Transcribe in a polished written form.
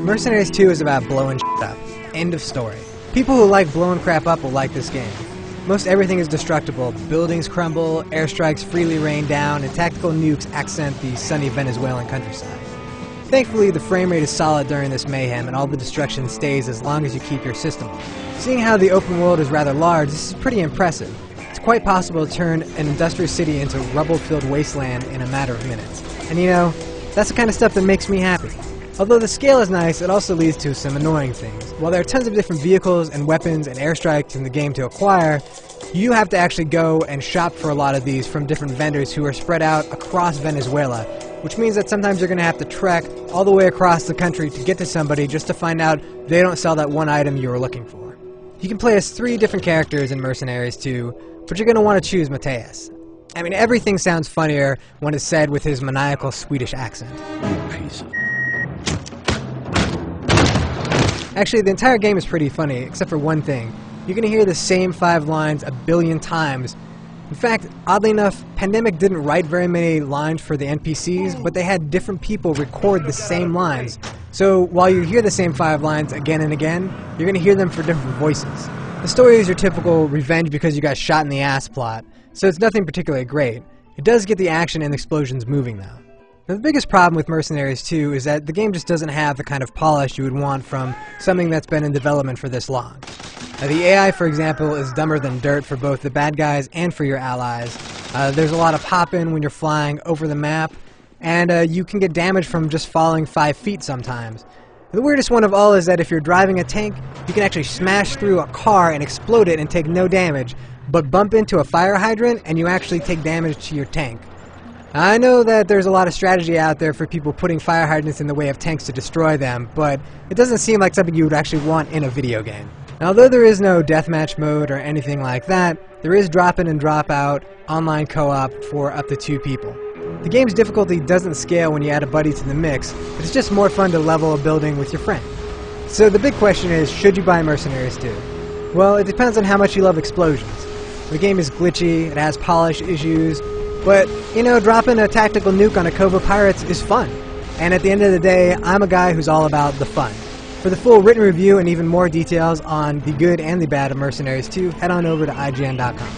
Mercenaries 2 is about blowing shit up. End of story. People who like blowing crap up will like this game. Most everything is destructible. Buildings crumble, airstrikes freely rain down, and tactical nukes accent the sunny Venezuelan countryside. Thankfully, the frame rate is solid during this mayhem, and all the destruction stays as long as you keep your system on. Seeing how the open world is rather large, this is pretty impressive. It's quite possible to turn an industrial city into rubble-filled wasteland in a matter of minutes. And you know, that's the kind of stuff that makes me happy. Although the scale is nice, it also leads to some annoying things. While there are tons of different vehicles and weapons and airstrikes in the game to acquire, you have to actually go and shop for a lot of these from different vendors who are spread out across Venezuela, which means that sometimes you're going to have to trek all the way across the country to get to somebody just to find out they don't sell that one item you were looking for. You can play as 3 different characters in Mercenaries 2, but you're going to want to choose Mateus. I mean, everything sounds funnier when it's said with his maniacal Swedish accent. Actually, the entire game is pretty funny, except for one thing. You're going to hear the same 5 lines a billion times. In fact, oddly enough, Pandemic didn't write very many lines for the NPCs, but they had different people record the same lines. So while you hear the same 5 lines again and again, you're going to hear them for different voices. The story is your typical revenge because you got shot in the ass plot, so it's nothing particularly great. It does get the action and explosions moving though. Now, the biggest problem with Mercenaries 2 is that the game just doesn't have the kind of polish you would want from something that's been in development for this long. The AI, for example, is dumber than dirt for both the bad guys and for your allies. There's a lot of hop-in when you're flying over the map, and you can get damage from just falling 5 feet sometimes. The weirdest one of all is that if you're driving a tank, you can actually smash through a car and explode it and take no damage, but bump into a fire hydrant and you actually take damage to your tank. I know that there's a lot of strategy out there for people putting fire hydrants in the way of tanks to destroy them, but it doesn't seem like something you would actually want in a video game. Now, although there is no deathmatch mode or anything like that, there is drop-in and drop-out online co-op for up to 2 people. The game's difficulty doesn't scale when you add a buddy to the mix, but it's just more fun to level a building with your friend. So the big question is, should you buy Mercenaries 2? Well, it depends on how much you love explosions. The game is glitchy, it has polish issues, but, you know, dropping a tactical nuke on a cove of pirates is fun. And at the end of the day, I'm a guy who's all about the fun. For the full written review and even more details on the good and the bad of Mercenaries 2, head on over to IGN.com.